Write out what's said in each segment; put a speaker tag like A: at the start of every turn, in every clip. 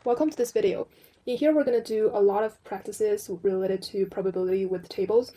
A: Welcome to this video. In here we're going to do a lot of practices related to probability with tables.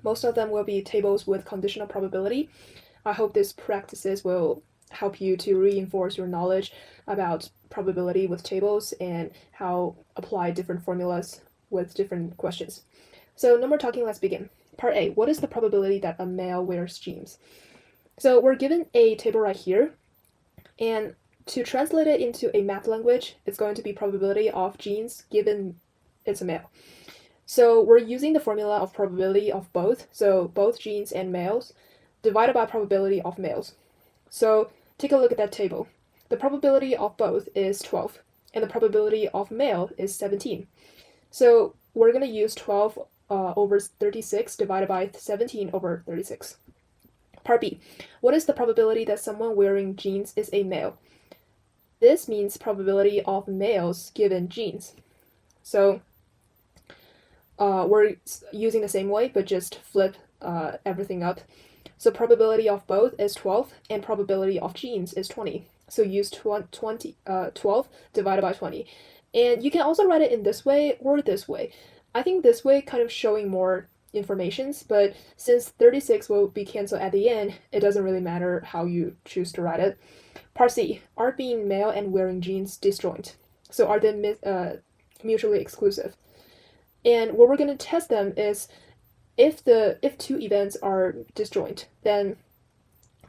A: Most of them will be tables with conditional probability. I hope these practices will help you to reinforce your knowledge about probability with tables and how apply different formulas with different questions. So no more talking, let's begin. Part A, what is the probability that a male wears jeans? So we're given a table right here, and to translate it into a math language, it's going to be probability of genes given it's a male. So we're using the formula of probability of both, so both genes and males, divided by probability of males. So take a look at that table. The probability of both is 12, and the probability of male is 17. So we're going to use 12 over 36 divided by 17 over 36. Part B, what is the probability that someone wearing jeans is a male? This means probability of males given genes. So we're using the same way, but just flip everything up. So probability of both is 12, and probability of genes is 20. So use 12 divided by 20. And you can also write it in this way or this way. I think this way kind of showing more informations, but since 36 will be canceled at the end, it doesn't really matter how you choose to write it. Part C, are being male and wearing jeans disjoint? So are they mutually exclusive? And what we're going to test them is if two events are disjoint, then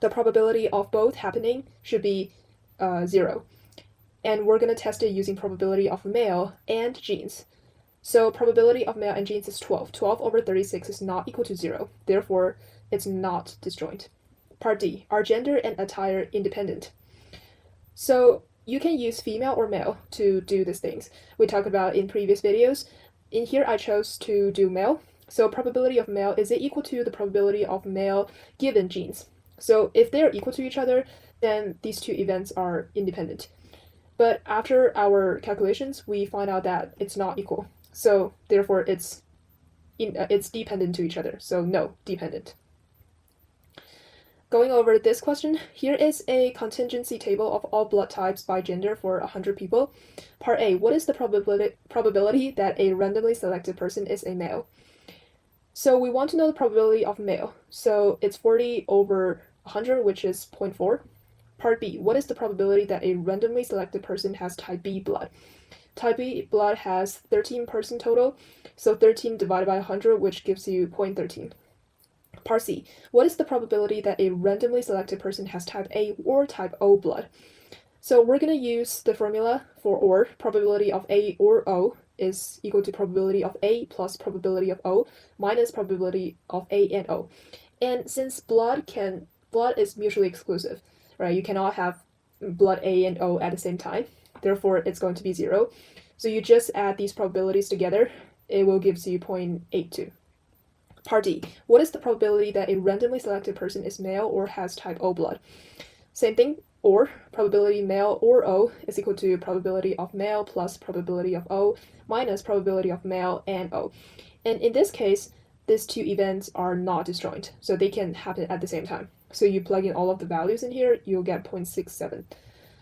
A: the probability of both happening should be 0. And we're going to test it using probability of male and genes. So probability of male and genes is 12. 12 over 36 is not equal to 0. Therefore, it's not disjoint. Part D, are gender and attire independent? So you can use female or male to do these things. We talked about in previous videos. In here, I chose to do male. So probability of male is equal to the probability of male given genes. So if they're equal to each other, then these two events are independent. But after our calculations, we find out that it's not equal. So therefore, it's dependent to each other. So no, dependent. Going over this question, here is a contingency table of all blood types by gender for 100 people. Part A, what is the probability that a randomly selected person is a male? So we want to know the probability of male. So it's 40 over 100, which is 0.4. Part B, what is the probability that a randomly selected person has type B blood? Type B blood has 13 person total, so 13 divided by 100, which gives you 0.13. Part C, what is the probability that a randomly selected person has type A or type O blood? So we're going to use the formula for OR. Probability of A or O is equal to probability of A plus probability of O minus probability of A and O. And since blood is mutually exclusive, right? You cannot have blood A and O at the same time. Therefore, it's going to be 0. So you just add these probabilities together. It will give you 0.82. Part D, what is the probability that a randomly selected person is male or has type O blood? Same thing, or probability male or O is equal to probability of male plus probability of O minus probability of male and O. And in this case, these two events are not disjoint, so they can happen at the same time. So you plug in all of the values in here, you'll get 0.67.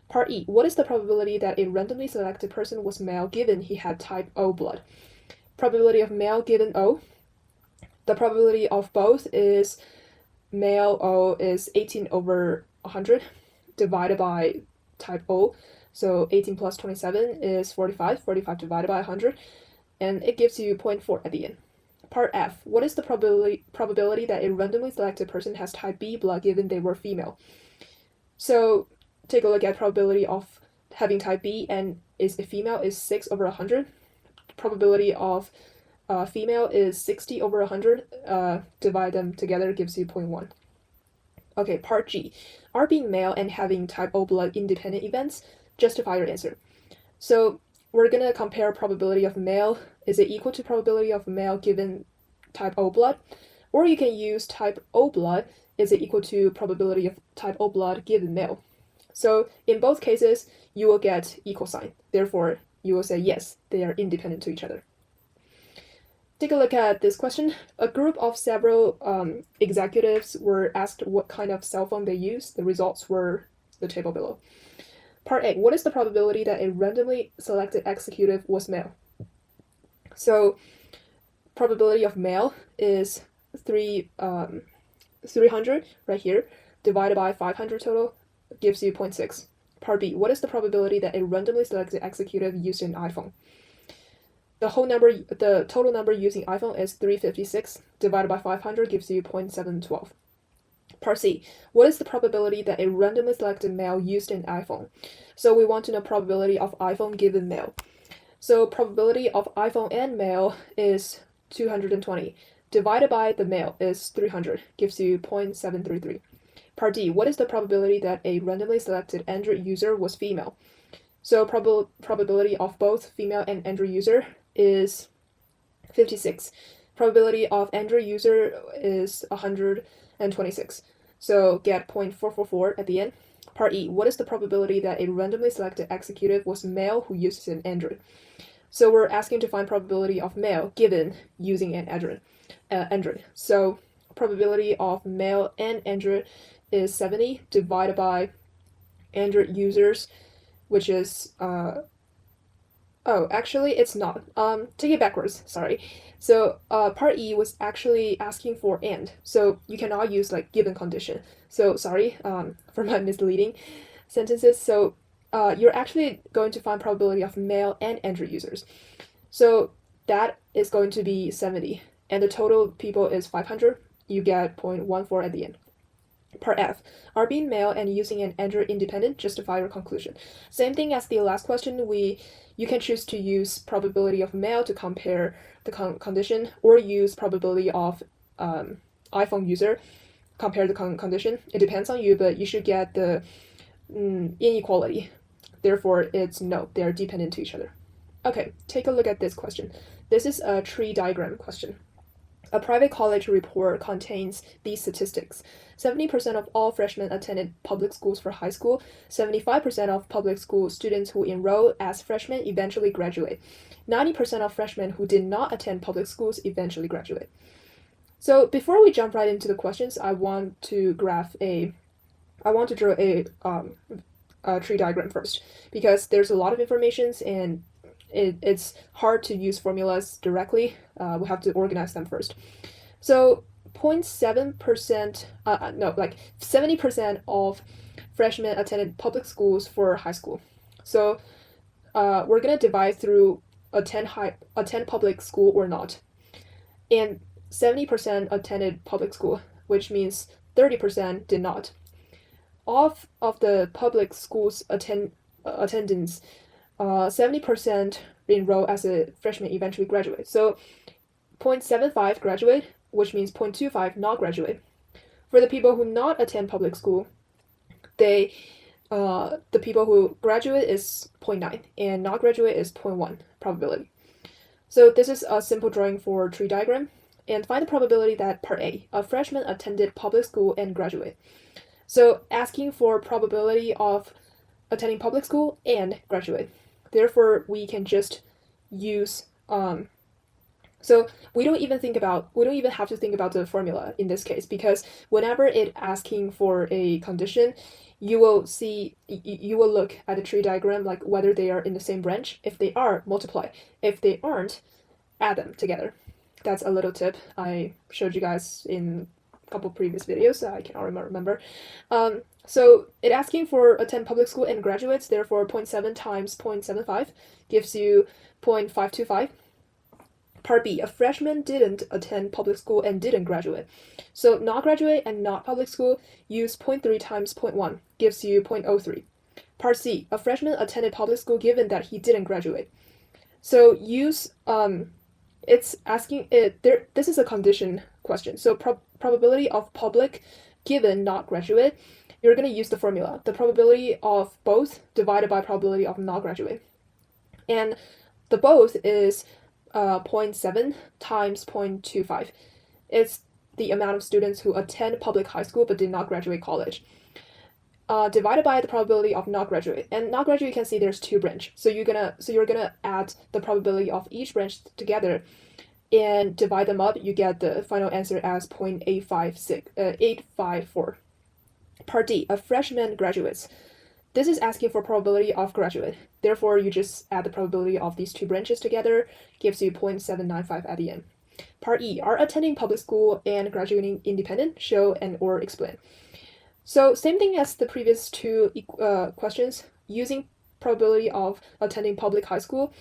A: Part E, what is the probability that a randomly selected person was male given he had type O blood? Probability of male given O. The probability of both is male O is 18 over 100 divided by type O. So 18 plus 27 is 45. 45 divided by 100. And it gives you 0.4 at the end. Part F, what is the probability that a randomly selected person has type B blood given they were female? So take a look at probability of having type B and is a female is 6 over 100. Probability of female is 60 over 100. Divide them together gives you 0.1. Okay, part G. Are being male and having type O blood independent events? Justify your answer. So we're going to compare probability of male. Is it equal to probability of male given type O blood? Or you can use type O blood. Is it equal to probability of type O blood given male? So in both cases, you will get equal sign. Therefore, you will say yes, they are independent to each other. Take a look at this question. A group of several executives were asked what kind of cell phone they use. The results were the table below. Part A, what is the probability that a randomly selected executive was male? So probability of male is 300 right here, divided by 500 total, gives you 0.6. Part B, what is the probability that a randomly selected executive used an iPhone? The total number using iPhone is 356, divided by 500 gives you 0.712. Part C, what is the probability that a randomly selected male used an iPhone? So we want to know probability of iPhone given male. So probability of iPhone and male is 220, divided by the male is 300, gives you 0.733. Part D, what is the probability that a randomly selected Android user was female? So probability of both female and Android user is 56. Probability of Android user is 126. So get 0.444 at the end. Part E, what is the probability that a randomly selected executive was male who uses an Android? So we're asking to find probability of male given using an Android. So probability of male and Android is 70 divided by Android users, which is actually it's not. Take it backwards, sorry. So part E was actually asking for and, so you cannot use like given condition. So sorry for my misleading sentences. So you're actually going to find probability of male and Android users. So that is going to be 70, and the total people is 500. You get 0.14 at the end. Part F, are being male and using an Android independent? Justify your conclusion. Same thing as the last question. You can choose to use probability of male to compare the condition, or use probability of iPhone user compare the condition. It depends on you, but you should get the inequality. Therefore, it's no, they are dependent to each other. Okay, take a look at this question. This is a tree diagram question. A private college report contains these statistics. 70% of all freshmen attended public schools for high school. 75% of public school students who enroll as freshmen eventually graduate. 90% of freshmen who did not attend public schools eventually graduate. So before we jump right into the questions, I want to draw a tree diagram first, because there's a lot of information and it's hard to use formulas directly. We have to organize them first. So 0.7%, 70% of freshmen attended public schools for high school. So we're going to divide through attend public school or not. And 70% attended public school, which means 30% did not. Of the public schools attendance, 70% enroll as a freshman eventually graduate. So 0.75 graduate, which means 0.25 not graduate. For the people who not attend public school, the people who graduate is 0.9 and not graduate is 0.1 probability. So this is a simple drawing for tree diagram. And find the probability that part A, a freshman attended public school and graduate. So asking for probability of attending public school and graduate. Therefore, we can just use so we don't even have to think about the formula in this case, because whenever it asking for a condition, you will look at the tree diagram like whether they are in the same branch. If they are, multiply. If they aren't, add them together. That's a little tip I showed you guys in a couple previous videos. I cannot remember. So it asking for attend public school and graduates, therefore 0.7 times 0.75 gives you 0.525. Part B, a freshman didn't attend public school and didn't graduate. So not graduate and not public school, use 0.3 times 0.1 gives you 0.03. Part C, a freshman attended public school given that he didn't graduate. So use it's asking it there. This is a condition question. So probability of public given not graduate, you're going to use the formula, the probability of both divided by probability of not graduate. And the both is 0.7 times 0.25. It's the amount of students who attend public high school but did not graduate college. Divided by the probability of not graduate. And not graduate, you can see there's two branch. So you're gonna add the probability of each branch together and divide them up. You get the final answer as 0.854. Part D, a freshman graduates. This is asking for probability of graduate. Therefore, you just add the probability of these two branches together, gives you 0.795 at the end. Part E, are attending public school and graduating independent? Show and or explain. So same thing as the previous two questions, using probability of attending public high school,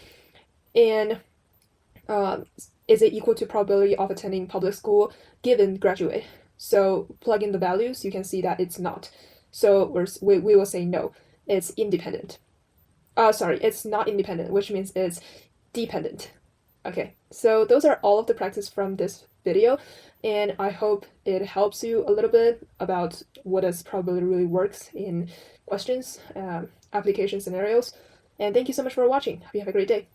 A: and is it equal to probability of attending public school given graduate? So plug in the values, you can see that it's not. So we will say no, it's independent. It's not independent, which means it's dependent. Okay, so those are all of the practice from this video, and I hope it helps you a little bit about what does probability really works in questions, application scenarios. And thank you so much for watching. Hope you have a great day.